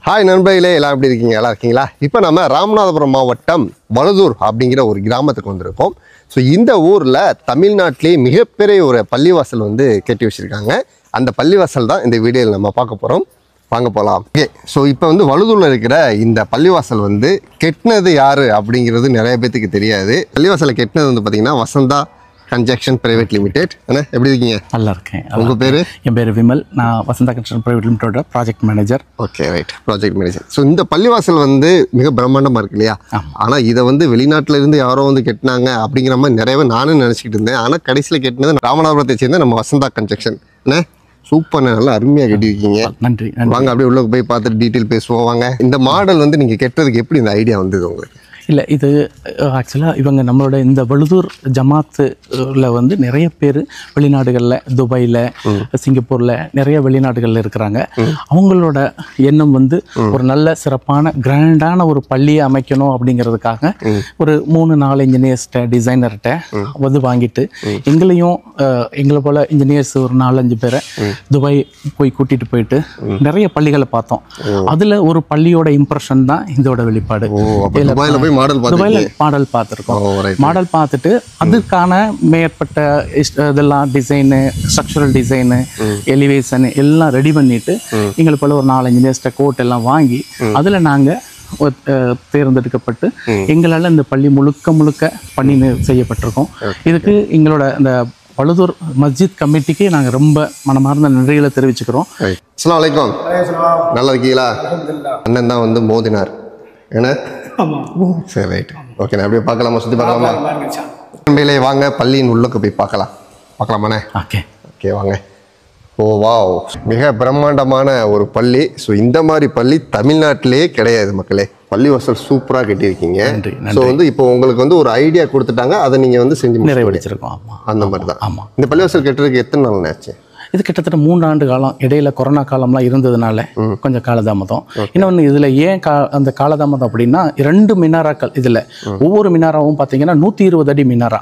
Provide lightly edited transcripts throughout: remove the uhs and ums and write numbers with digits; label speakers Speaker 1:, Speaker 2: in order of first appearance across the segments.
Speaker 1: Hi நண்பர்களே, எல்லாம் எப்படி இருக்கீங்க? நல்லா இருக்கீங்களா? இப்போ நம்ம ராமநாதபுரம் மாவட்டம் வழுதூர் அப்படிங்கிற ஒரு கிராமத்துக்கு வந்திருக்கோம். ஸோ இந்த ஊரில் தமிழ்நாட்டிலே மிகப்பெரிய ஒரு பள்ளிவாசல் வந்து கட்டி வச்சுருக்காங்க. அந்த பள்ளிவாசல் தான் இந்த வீடியோவில் நம்ம பார்க்க போகிறோம். வாங்க போகலாம். ஓகே, ஸோ இப்போ வந்து வழுதூரில் இருக்கிற இந்த பள்ளிவாசல் வந்து கெட்டினது யார் அப்படிங்கிறது நிறைய பேத்துக்கு தெரியாது. பள்ளிவாசலை கெட்டினது வந்து பார்த்திங்கன்னா வசந்தா கன்ஸ்ட்ரக்ஷன் பிரைவேட் லிமிடெட். என்ன எப்படி இருக்கீங்க?
Speaker 2: நல்லா இருக்கேன்.
Speaker 1: உங்கள் பேர்?
Speaker 2: என் பேர் விமல். நான் வசந்தா கன்ஸ்ட்ரக்ஷன் பிரைவேட் லிமிடெடோட project manager.
Speaker 1: Okay, right, project manager. So இந்த பள்ளிவாசல் வந்து மிக பிரம்மாண்டமாக இருக்கு இல்லையா? ஆனால் இதை வந்து வெளிநாட்டில் இருந்து யாரோ வந்து கெட்டினாங்க அப்படிங்கிற மாதிரி நிறையவே நானும் நினச்சிக்கிட்டு இருந்தேன். ஆனால் கடைசியில் கெட்டினது ராமநாதபுரத்தை சேர்ந்த நம்ம வசந்தா கன்ஸ்ட்ரக்ஷன். என்ன சூப்பர், நல்லா அருமையாக கட்டியிருக்கீங்க.
Speaker 2: நன்றி.
Speaker 1: வாங்க அப்படியே உள்ள போய் பார்த்துட்டு டீட்டெயில் பேசுவோம். வாங்க. இந்த மாடல் வந்து நீங்கள் கெட்டுறதுக்கு எப்படி இந்த ஐடியா வந்தது உங்களுக்கு?
Speaker 2: இல்லை, இது ஆக்சுவலாக இவங்க நம்மளோட இந்த வழுதூர் ஜமாத்தில் வந்து நிறைய பேர் வெளிநாடுகளில், துபாயில், சிங்கப்பூரில் நிறைய வெளிநாடுகளில் இருக்கிறாங்க. அவங்களோட எண்ணம் வந்து ஒரு நல்ல சிறப்பான கிராண்டான ஒரு பள்ளியை அமைக்கணும் அப்படிங்கிறதுக்காக ஒரு 3-4 இன்ஜினியர்ஸ்கிட்ட, டிசைனர்கிட்ட வந்து வாங்கிட்டு எங்களையும் எங்களை போல் இன்ஜினியர்ஸ் ஒரு 4-5 பேரை துபாய் போய் கூட்டிகிட்டு போயிட்டு நிறைய பள்ளிகளை பார்த்தோம். அதில் ஒரு பள்ளியோட இம்ப்ரெஷன் தான் இதோட வெளிப்பாடு. மாடல் பார்த்துருக்கோம். மாடல் பார்த்துட்டு அதுக்கான மேற்பட்ட இதெல்லாம் டிசைனு, ஸ்ட்ரக்சரல் டிசைனு, எலிவேஷன் எல்லாம் ரெடி பண்ணிட்டு எங்களுக்கு போல ஒரு 4 இன்ஜினியர்ஸ்ட கோட் எல்லாம் வாங்கி அதில் நாங்கள் தேர்ந்தெடுக்கப்பட்டு எங்களால் இந்த பள்ளி முழுக்க பண்ணி செய்யப்பட்டிருக்கோம். இதுக்கு எங்களோட இந்த வழுதூர் மஸ்ஜித் கமிட்டிக்கு நாங்கள் ரொம்ப மனமார்ந்த நன்றிகளை தெரிவிச்சுக்கிறோம்.
Speaker 1: அஸ்ஸலாமு அலைக்கும். நல்லா இருக்கீங்களா? அண்ணன் தான் வந்து மோதினார். ஏன்னா சரி, ரைட், ஓகே. நான் அப்படியே பார்க்கலாமா? சுற்றி பார்க்கலாமா? மேலே வாங்க, பள்ளியின் உள்ளுக்கு போய் பார்க்கலாமாண்ணே?
Speaker 2: ஓகே
Speaker 1: ஓகே, வாங்க. ஓ வாவ், மிக பிரம்மாண்டமான ஒரு பள்ளி. ஸோ இந்த மாதிரி பள்ளி தமிழ்நாட்டிலே கிடையாது மக்களே. பள்ளிவாசல் சூப்பராக கட்டியிருக்கீங்க. ஸோ வந்து இப்போ உங்களுக்கு வந்து ஒரு ஐடியா கொடுத்துட்டாங்க, அதை நீங்கள் வந்து செஞ்சு
Speaker 2: நிறைவேற்றிருக்கோம்.
Speaker 1: அந்த மாதிரி தான். ஆமாம். இந்த பள்ளிவாசல் கட்டுறதுக்கு எத்தனை நாள் ஆச்சு?
Speaker 2: இது கிட்டத்தட்ட 3 ஆண்டு காலம். இடையில கொரோனா காலம்லாம் இருந்ததுனால கொஞ்சம் காலதாமதம். இன்னொன்று இதில் ஏன் அந்த காலதாமதம் அப்படின்னா 2 மினாராக்கள். இதில் ஒவ்வொரு மினாராவும் பார்த்தீங்கன்னா 120 அடி மினாரா.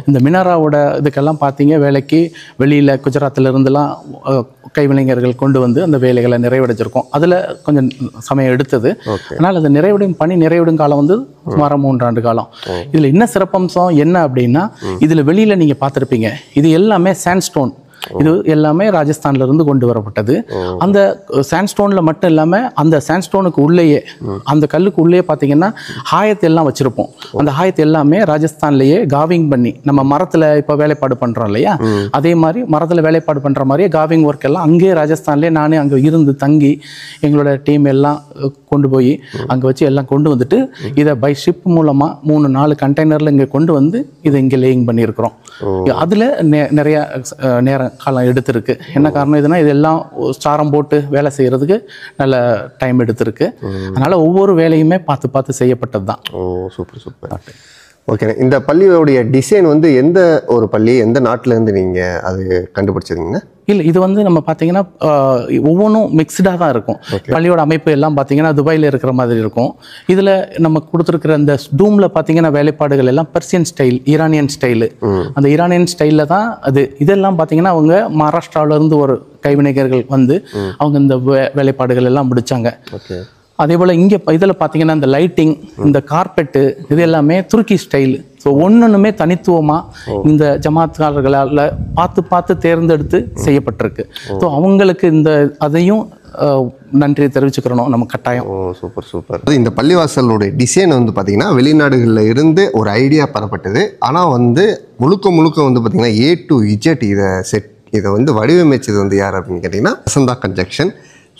Speaker 2: இந்த மினாராவோட இதுக்கெல்லாம் பார்த்தீங்க வேலைக்கு வெளியில் குஜராத்தில் இருந்துலாம் கைவினைஞர்கள் கொண்டு வந்து அந்த வேலைகளை நிறைவடைஞ்சிருக்கோம். அதில் கொஞ்சம் சமயம் எடுத்தது. அதனால் அது நிறைவிடும் காலம் வந்து சுமார் 3 ஆண்டு காலம். இதில் என்ன சிறப்பம்சம் என்ன அப்படின்னா, இதில் வெளியில் நீங்கள் பார்த்துருப்பீங்க, இது எல்லாமே சாண்ட்ஸ்டோன். இது எல்லாமே ராஜஸ்தான்ல இருந்து கொண்டு வரப்பட்டது. அந்த சாண்ட்ஸ்டோன்ல மட்டும் இல்லாம அந்த சாண்ட்ஸ்டோனுக்கு உள்ளேயே, அந்த கல்லுக்கு உள்ளே பாத்தீங்கன்னா ஹாயத்தை எல்லாம் வச்சிருப்போம். அந்த ஹாயத்தை எல்லாமே ராஜஸ்தான்லயே காவிங் பண்ணி, நம்ம மரத்துல இப்ப வேலைப்பாடு பண்றோம் இல்லையா, அதே மாதிரி மரத்துல வேலைப்பாடு பண்ற மாதிரியே காவிங் ஒர்க் எல்லாம் அங்கே ராஜஸ்தான்லயே நானே அங்க இருந்து தங்கி எங்களோட டீம் எல்லாம் கொண்டு போய் அங்க வச்சு எல்லாம் கொண்டு வந்துட்டு இதை பை ஷிப் மூலமா 3-4 கண்டெய்னர்ல இங்க கொண்டு வந்து இதை இங்க லேயிங் பண்ணியிருக்கிறோம். அதுல நிறைய நேரம் காலம் எடுத்திருக்கு. என்ன காரணம் இதுனா, இதெல்லாம் சாரம் போட்டு வேலை செய்யறதுக்கு நல்ல டைம் எடுத்திருக்கு. அதனால ஒவ்வொரு வேலையுமே பார்த்து செய்யப்பட்டது தான்.
Speaker 1: ஓ சூப்பர் சூப்பர். ஓகே, இந்த பள்ளியோடைய டிசைன் வந்து எந்த ஒரு பள்ளி, எந்த நாட்டில இருந்து நீங்க அது கண்டுபிடிச்சீங்க?
Speaker 2: இல்லை, இது வந்து நம்ம பார்த்தீங்கன்னா ஒவ்வொன்றும் மிக்ஸ்டாக தான் இருக்கும். பள்ளியோட அமைப்பு எல்லாம் பார்த்தீங்கன்னா துபாயில் இருக்கிற மாதிரி இருக்கும். இதில் நம்ம கொடுத்துருக்கிற இந்த டூமில் பார்த்தீங்கன்னா வேலைப்பாடுகள் எல்லாம் பெர்சியன் ஸ்டைல், ஈரானியன் ஸ்டைலு. அந்த ஈரானியன் ஸ்டைலில் தான் அது. இதெல்லாம் பார்த்தீங்கன்னா அவங்க மகாராஷ்டிராவிலேருந்து ஒரு கைவினைஞர்கள் வந்து அவங்க இந்த வேலைப்பாடுகள் எல்லாம் முடித்தாங்க. அதே போல் இங்கே இதில் பார்த்தீங்கன்னா இந்த லைட்டிங், இந்த கார்பெட்டு, இது எல்லாமே துருக்கி ஸ்டைலு. ஸோ ஒன்றுமே தனித்துவமாக இந்த ஜமாத்காரர்களால் பார்த்து தேர்ந்தெடுத்து செய்யப்பட்டிருக்கு. ஸோ அவங்களுக்கு இந்த அதையும் நன்றி தெரிவிச்சுக்கிறோம் நம்ம கட்டாயம்.
Speaker 1: ஓ சூப்பர் சூப்பர். இந்த பள்ளிவாசலுடைய டிசைன் வந்து பார்த்தீங்கன்னா வெளிநாடுகளில் இருந்து ஒரு ஐடியா பெறப்பட்டது. ஆனால் வந்து முழுக்க வந்து பார்த்தீங்கன்னா A to Z இதை வந்து வடிவமைச்சது வந்து யார் அப்படின்னு கேட்டிங்கன்னா வசந்தா கன்ஸ்ட்ரக்ஷன்.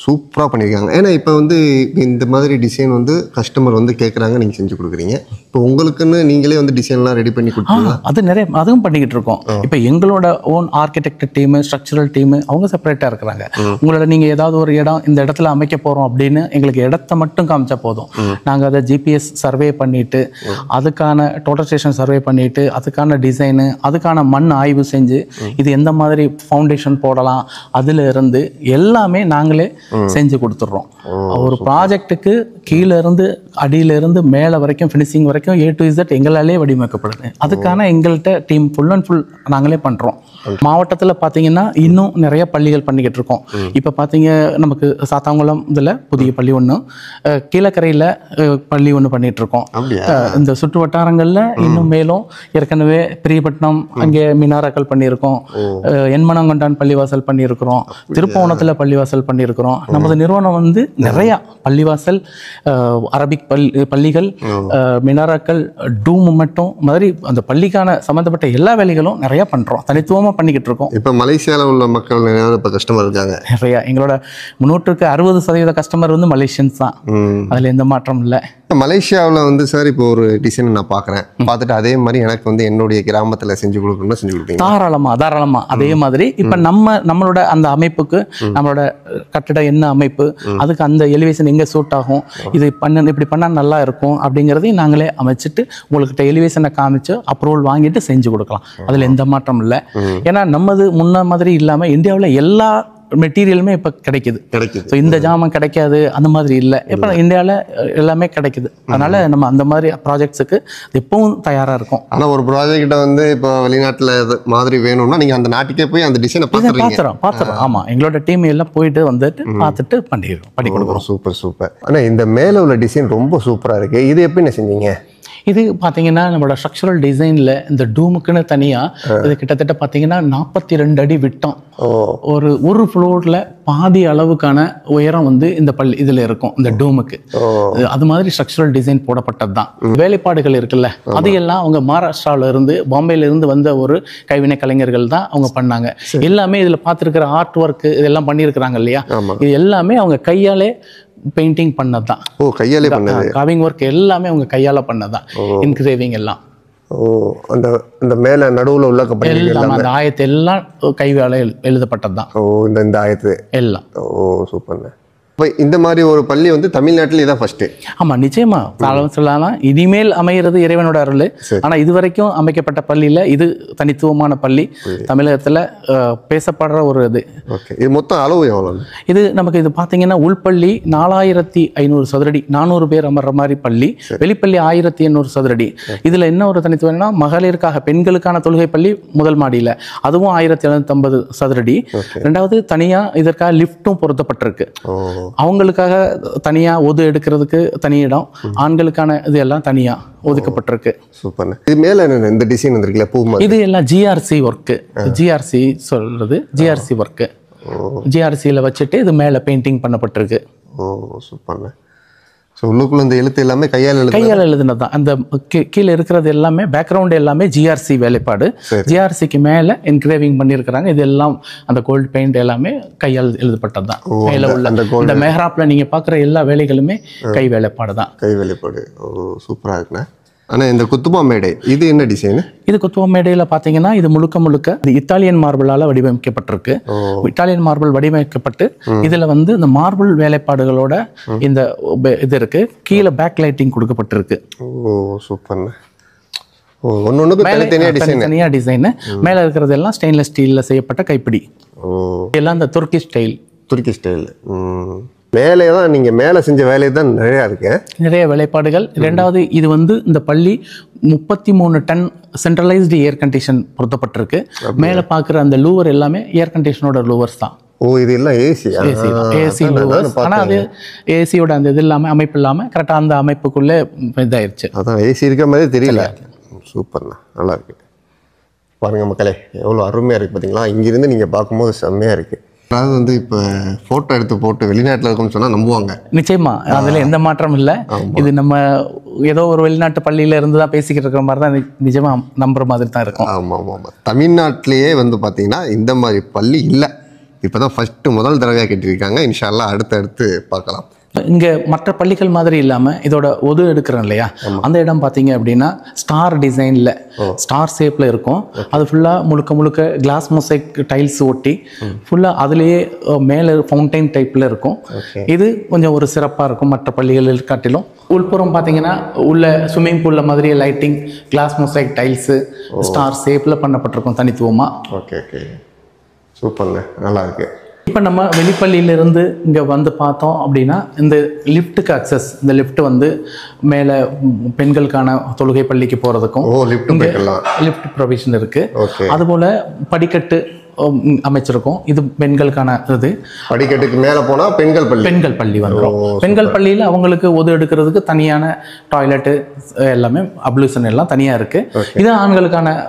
Speaker 1: சூப்பராக பண்ணியிருக்காங்க. ஏன்னா இப்போ வந்து இந்த மாதிரி டிசைன் வந்து கஸ்டமர் வந்து கேட்குறாங்க, நீங்கள் செஞ்சு கொடுக்குறீங்க. இப்போ உங்களுக்குன்னு நீங்களே வந்து டிசைன்லாம் ரெடி பண்ணி கொடுத்தீங்க?
Speaker 2: அது அதுவும் பண்ணிக்கிட்டு இருக்கோம். இப்போ எங்களோட own architect team, structural team அவங்க செப்பரேட்டாக இருக்கிறாங்க. உங்களோட நீங்கள் ஏதாவது ஒரு இடம் இந்த இடத்துல அமைக்க போகிறோம் அப்படின்னு எங்களுக்கு இடத்த மட்டும் காமிச்சா போதும். நாங்கள் அதை GPS சர்வே பண்ணிவிட்டு, அதுக்கான டோட்டல் ஸ்டேஷன் சர்வே பண்ணிவிட்டு, அதுக்கான டிசைனு, அதுக்கான மண் ஆய்வு செஞ்சு இது எந்த மாதிரி ஃபவுண்டேஷன் போடலாம் அதில் இருந்து எல்லாமே நாங்களே செஞ்சு கொடுத்துட்றோம். ஒரு ப்ராஜெக்ட்டுக்கு கீழே இருந்து அடியில இருந்து மேலே வரைக்கும் ஃபினிஷிங் வரைக்கும் வரைக்கும் A to Z எங்களாலே வடிவமைக்கப்படுது. அதுக்கான எங்கள்கிட்ட டீம் ஃபுல் அண்ட் ஃபுல் நாங்களே பண்ணுறோம். மாவட்டத்தில் பார்த்தீங்கன்னா இன்னும் நிறைய பள்ளிகள் பண்ணிக்கிட்டு இருக்கோம். இப்போ பார்த்தீங்க நமக்கு சாத்தாங்குளம் இதில் புதிய பள்ளி ஒன்று, கீழக்கரையில் பள்ளி ஒன்று பண்ணிட்டு இருக்கோம். இந்த சுற்று வட்டாரங்களில் இன்னும் மேலும் ஏற்கனவே பிரியப்பட்டினம் அங்கே மினாராக்கள் பண்ணியிருக்கோம், என்மனங்கொண்டான் பள்ளிவாசல் பண்ணியிருக்கிறோம், திருப்போணத்தில் பள்ளிவாசல் பண்ணியிருக்கிறோம். நமது நிறுவனம் வந்து நிறையா பள்ளிவாசல், அரபிக் பள்ளிகள், மினாராக்கள், டூம் மட்டும் மாதிரி அந்த பள்ளிக்கான சம்மந்தப்பட்ட எல்லா வேலைகளும் நிறையா பண்ணுறோம், தனித்துவமாக பண்ணிக்கிட்டு இருக்கோம்.
Speaker 1: இப்போ மலேசியாவில் உள்ள மக்கள் நிறைய இப்போ கஸ்டமர் இருக்காங்க.
Speaker 2: நிறையா எங்களோட 60% கஸ்டமர் வந்து மலேசியன்ஸ் தான். அதில் எந்த மாற்றம் இல்லை.
Speaker 1: மலேசியாவில் வந்து சார் இப்போ ஒரு டிசைன் நான் பார்க்குறேன், பார்த்துட்டு அதே மாதிரி எனக்கு வந்து என்னுடைய கிராமத்தில் செஞ்சு கொடுக்கணும்னா செஞ்சு கொடுப்பீங்க? தாராளமாக
Speaker 2: அதே மாதிரி இப்போ நம்மளோட அந்த அமைப்புக்கு, நம்மளோட கட்டிட என்ன அமைப்பு, அதுக்கு அந்த எலிவேஷன் எங்கே சூட் ஆகும், இது இப்படி பண்ணால் நல்லா இருக்கும் அப்படிங்கிறதையும் நாங்களே அமைச்சிட்டு உங்கள்கிட்ட எலிவேஷனை காமிச்சு அப்ரூவல் வாங்கிட்டு செஞ்சு கொடுக்கலாம். அதில் எந்த மாற்றம் இல்லை. ஏன்னா நம்மது முன்ன மாதிரி இல்லாமல் இந்தியாவில் எல்லா மெட்டீரியலுமே இப்போ கிடைக்குது. ஸோ இந்த ஜாமான் கிடைக்காது அந்த மாதிரி இல்லை. இப்போ இந்தியாவில் எல்லாமே கிடைக்குது. அதனால நம்ம அந்த மாதிரி ப்ராஜெக்ட்ஸுக்கு எப்பவும் தயாராக இருக்கும்.
Speaker 1: ஆனால் ஒரு ப்ராஜெக்ட்டை வந்து இப்போ வெளிநாட்டில் மாதிரி வேணும்னா நீங்கள் அந்த நாட்டுக்கே போய் அந்த டிசைனை
Speaker 2: பார்த்துறோம். ஆமாம், எங்களோட டீம் எல்லாம் போயிட்டு வந்துட்டு பார்த்துட்டு பண்ணி கொடுக்குறோம்.
Speaker 1: சூப்பர். ஆனால் இந்த மேலே உள்ள டிசைன் ரொம்ப சூப்பராக இருக்குது. இது எப்படி என்ன செஞ்சீங்க?
Speaker 2: இது பார்த்தீங்கன்னா நம்மளோட ஸ்ட்ரக்சரல் டிசைனில் இந்த டூமுக்குன்னு தனியாக இது கிட்டத்தட்ட பார்த்தீங்கன்னா 42 அடி விட்டம், ஒரு ஃப்ளோரில் பாதி அளவுக்கான உயரம் வந்து இந்த இதில் இருக்கும் இந்த டூமுக்கு. அது மாதிரி ஸ்ட்ரக்சரல் டிசைன் போடப்பட்டது தான். வேலைப்பாடுகள் இருக்குல்ல, அது எல்லாம் அவங்க மகாராஷ்டிராவில இருந்து, பாம்பேல இருந்து வந்த ஒரு கைவினை கலைஞர்கள் தான் அவங்க பண்ணாங்க. எல்லாமே இதில் பார்த்துருக்கிற ஆர்ட் ஒர்க் இதெல்லாம் பண்ணியிருக்கிறாங்க இல்லையா, இது எல்லாமே அவங்க கையாலே பெயிண்டிங் பண்ணதான்.
Speaker 1: கையாலே பண்ணது,
Speaker 2: காவிங் ஒர்க் எல்லாமே அவங்க கையால பண்ணதான். இன்கிரேவிங் எல்லாம்
Speaker 1: அந்த மேல நடுவுல உள்ள
Speaker 2: அந்த ஆயத்து எல்லாம் கையால எழுதப்பட்டதுதான்.
Speaker 1: இந்த ஆயத்து
Speaker 2: எல்லாம்.
Speaker 1: சூப்பர். இந்த மாதிரி ஒரு பள்ளி வந்து தமிழ்நாட்டில் இதான் ஃபர்ஸ்ட்.
Speaker 2: ஆமா, நிச்சயமா சொல்லலாம். இனிமேல் அமைகிறது இறைவனோட அருள். ஆனா இதுவரைக்கும் அமைக்கப்பட்ட பள்ளியில இது தனித்துவமான பள்ளி, தமிழகத்துல பேசப்படுற ஒரு இது.
Speaker 1: இது மொத்தம் அளவு எவ்வளவு?
Speaker 2: இது நமக்கு இது பாத்தீங்கன்னா உள்பள்ளி 4500 சதுரடி, 400 பேர் அமர்ற மாதிரி பள்ளி. வெளிப்பள்ளி 1800 சதுரடி. இதுல என்ன ஒரு தனித்துவம்னா, மகளிருக்காக பெண்களுக்கான தொழுகை பள்ளி முதல் மாடியில, அதுவும் 1750 சதுரடி. ரெண்டாவது தனியா இதற்காக லிப்டும் பொருத்தப்பட்டிருக்கு. அவங்களுக்காக தனியா எடுக்கிறதுக்கு தனி இடம், ஆண்களுக்கான இது எல்லாம் தனியா ஒதுக்கப்பட்டிருக்கு.
Speaker 1: சூப்பர். இது மேல என்ன இந்த டிசைன் வந்திருக்குல பூ மாதிரி, இது
Speaker 2: எல்லாம் ஜிஆர்சி ஒர்க். ஜிஆர்சி சொல்றது ஜிஆர்சி ஒர்க். ஜிஆர்சியில வச்சுட்டு இது மேல பெயிண்டிங் பண்ணப்பட்டிருக்கு.
Speaker 1: சூப்பர். உள்ளுக்குள்ள இந்த எழுத்து எல்லாமே கையால்
Speaker 2: எழுதுனது தான். அந்த கீழே இருக்கிறது எல்லாமே பேக்ரவுண்ட் எல்லாமே ஜிஆர்சி வேலைப்பாடு. ஜிஆர்சிக்கு மேல என்கிரேவிங் பண்ணியிருக்கிறாங்க. இது எல்லாம் அந்த கோல்டு பெயிண்ட் எல்லாமே கையால் எழுதப்பட்டது தான். மேல உள்ள இந்த மெஹராப்ல நீங்க பாக்குற எல்லா வேலைகளுமே கை வேலைப்பாடு தான்.
Speaker 1: கை வேலைப்பாடு. சூப்பரா இருக்குண்ணா. ஆனால் இந்த குத்துபா மேடை இது என்ன டிசைன்?
Speaker 2: இது குத்துபா மேடையில் பார்த்தீங்கன்னா இது முழுக்க இத்தாலியன் மார்பிளால் வடிவமைக்கப்பட்டிருக்கு. இத்தாலியன் மார்பிள் வடிவமைக்கப்பட்டு இதில் வந்து இந்த மார்பிள் வேலைப்பாடுகளோட இந்த இது இருக்கு. கீழே பேக் லைட்டிங் கொடுக்கப்பட்டிருக்கு.
Speaker 1: சூப்பர்.
Speaker 2: தனியா டிசைன். மேலே இருக்கிறது எல்லாம் ஸ்டெயின்லெஸ் ஸ்டீலில் செய்யப்பட்ட கைப்பிடி. எல்லாம் இந்த துருக்கி ஸ்டைல்.
Speaker 1: மேலே தான் நீங்கள் மேலே செஞ்ச வேலை தான் நிறைய வேலைப்பாடுகள். ரெண்டாவது இது வந்து இந்த பள்ளி 33 டன் சென்ட்ரலைஸ்டு ஏர் கண்டிஷன் பொருத்தப்பட்டிருக்கு. மேலே பார்க்குற அந்த லூவர் எல்லாமே ஏர் கண்டிஷனோட லூவர்ஸ் தான். இது எல்லாம் ஏசி
Speaker 2: லூவர்ஸ். ஆனால் அது ஏசியோட அந்த இது இல்லாமல், அமைப்பு இல்லாமல் கரெக்டாக அந்த அமைப்புக்குள்ளே இதாயிருச்சு.
Speaker 1: அதான் ஏசி இருக்கிற மாதிரி தெரியல. சூப்பர்ண்ணா, நல்லா இருக்கு. பாருங்க மக்களே, எவ்வளோ அருமையாக இருக்குது பார்த்தீங்களா? இங்கிருந்து நீங்கள் பார்க்கும்போது செம்மையாக இருக்குது. அதாவது வந்து இப்போ ஃபோட்டோ எடுத்து போட்டு வெளிநாட்டில் இருக்குன்னு சொன்னால் நம்புவாங்க.
Speaker 2: நிச்சயமா, அதில் எந்த மாற்றமும் இல்லை. இது நம்ம ஏதோ ஒரு வெளிநாட்டு பள்ளியில் இருந்து தான் பேசிக்கிட்டு இருக்கிற மாதிரி தான் நிஜமாக நம்புற மாதிரி தான் இருக்கும்.
Speaker 1: ஆமாம். தமிழ்நாட்டிலேயே வந்து பார்த்தீங்கன்னா இந்த மாதிரி பள்ளி இல்லை. இப்போ தான் முதல் தடவையாக கேட்டிருக்காங்க. இன்ஷா அல்லாஹ் அடுத்து பார்க்கலாம்.
Speaker 2: இங்கே மற்ற பள்ளிகள் மாதிரி இல்லாமல் இதோட எடுக்கிறோம் இல்லையா, அந்த இடம் பார்த்தீங்க அப்படின்னா ஸ்டார் டிசைனில் ஸ்டார் ஷேப்பில் இருக்கும். அது ஃபுல்லாக முழுக்க கிளாஸ் மொசைக் டைல்ஸ் ஒட்டி ஃபுல்லாக அதுலேயே மேலே ஃபவுண்டைன் டைப்பில் இருக்கும். இது கொஞ்சம் ஒரு சிறப்பாக இருக்கும் மற்ற பள்ளிகளில் காட்டிலும். உள்புறம் பார்த்தீங்கன்னா உள்ள ஸ்விம்மிங் பூலில் மாதிரியே lighting, glass mosaic tiles star ஷேப்பில் பண்ணப்பட்டிருக்கும் தனித்துவமாக.
Speaker 1: ஓகே, சூப்பர்ண்ணே, நல்லா இருக்கு.
Speaker 2: இப்போ நம்ம வெளிப்பள்ளியிலிருந்து இங்கே வந்து பார்த்தோம் அப்படின்னா இந்த லிஃப்ட்டுக்கு அக்சஸ், இந்த லிஃப்ட் வந்து மேலே பெண்களுக்கான தொழுகை பள்ளிக்கு போகிறதுக்கும் லிஃப்ட் ப்ரொவிஷன் இருக்குது. அதுபோல் படிக்கட்டு அமைச்சிருக்கோம். இது பெண்களுக்கான இது.
Speaker 1: படிக்கட்டுக்கு மேலே போனால் பெண்கள் பள்ளி வந்துடும்.
Speaker 2: பெண்கள் பள்ளியில் அவங்களுக்கு ஒது எடுக்கிறதுக்கு தனியான டாய்லெட்டு எல்லாமே அப்ளூஷன் எல்லாம் தனியாக இருக்குது. இது ஆண்களுக்கான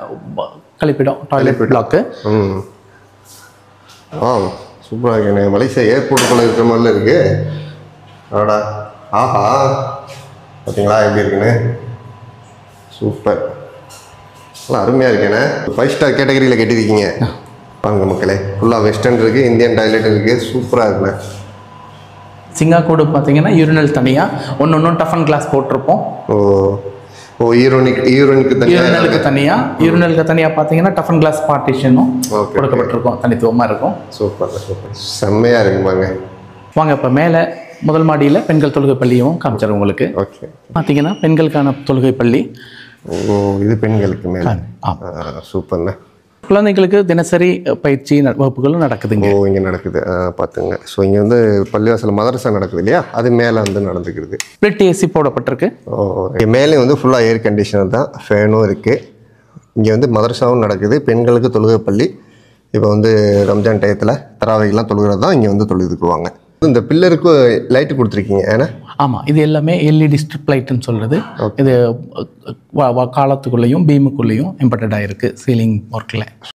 Speaker 2: கழிப்பிடம், டாய்லெட் பிளாக்கு.
Speaker 1: சூப்பராக இருக்குண்ணே. மலேசியா ஏர்போர்ட்டுக்குள்ளே இருக்கிற மாதிரில இருக்கு. ஆடா, ஆஹா, பார்த்தீங்களா எப்படி இருக்குண்ணே? சூப்பர், நல்லா அருமையாக இருக்கேண்ணே. 5 ஸ்டார் கேட்டகரியில் கட்டியிருக்கீங்க. வாங்க மக்களே, ஃபுல்லாக வெஸ்டர்ன் இருக்குது, இந்தியன் டாய்லெட் இருக்குது. சூப்பராக இருக்குண்ணே.
Speaker 2: சிங்காக்கூடு பார்த்தீங்கன்னா யூரினல் தனியாக, ஒன்று டஃபன் கிளாஸ் போட்டிருப்போம்.
Speaker 1: யூரினுக்கு
Speaker 2: தனியாக பார்த்தீங்கன்னா டஃபன் கிளாஸ் பார்ட்டிஷனும் கொடுக்கப்பட்டிருக்கும், தனித்துவமாக இருக்கும்.
Speaker 1: சூப்பர் சூப்பர், செம்மையாக இருக்குமாங்க.
Speaker 2: வாங்க இப்போ மேலே முதல் மாடியில் பெண்கள் தொழுகை பள்ளியும் காமிச்சிடும் உங்களுக்கு.
Speaker 1: ஓகே,
Speaker 2: பார்த்தீங்கன்னா பெண்களுக்கான தொழுகை பள்ளி.
Speaker 1: இது பெண்களுக்கு மேலே. சூப்பர்ண்ணே.
Speaker 2: குழந்தைங்களுக்கு தினசரி பயிற்சி வகுப்புகளும் நடக்குதுங்க.
Speaker 1: இங்கே நடக்குது, பார்த்துங்க. ஸோ இங்கே வந்து பள்ளிவாசல் மதரசா நடக்குது இல்லையா, அது மேலே வந்து நடந்துக்கிறது.
Speaker 2: ஸ்பிளிட் ஏசி போடப்பட்டிருக்கு.
Speaker 1: இங்கே மேலே வந்து ஃபுல்லாக ஏர் கண்டிஷனர் தான், ஃபேனும் இருக்குது. இங்கே வந்து மதரசாவும் நடக்குது, பெண்களுக்கு தொழுகை பள்ளி. இப்போ வந்து ரம்ஜான் டயத்தில் தராவைகள்லாம் தொழுகிறது தான் இங்கே வந்து தொழுதுக்குவாங்க. இந்த பில்லருக்கு லைட்டு கொடுத்துருக்கீங்க ஏன்னா?
Speaker 2: ஆமாம், இது எல்லாமே எல்இடி ஸ்ட்ரிப் லைட்டுன்னு சொல்கிறது. இது காலத்துக்குள்ளேயும் பீமுக்குள்ளேயும் இம்பர்டட் ஆகிருக்கு சீலிங் ஒர்க்கில்.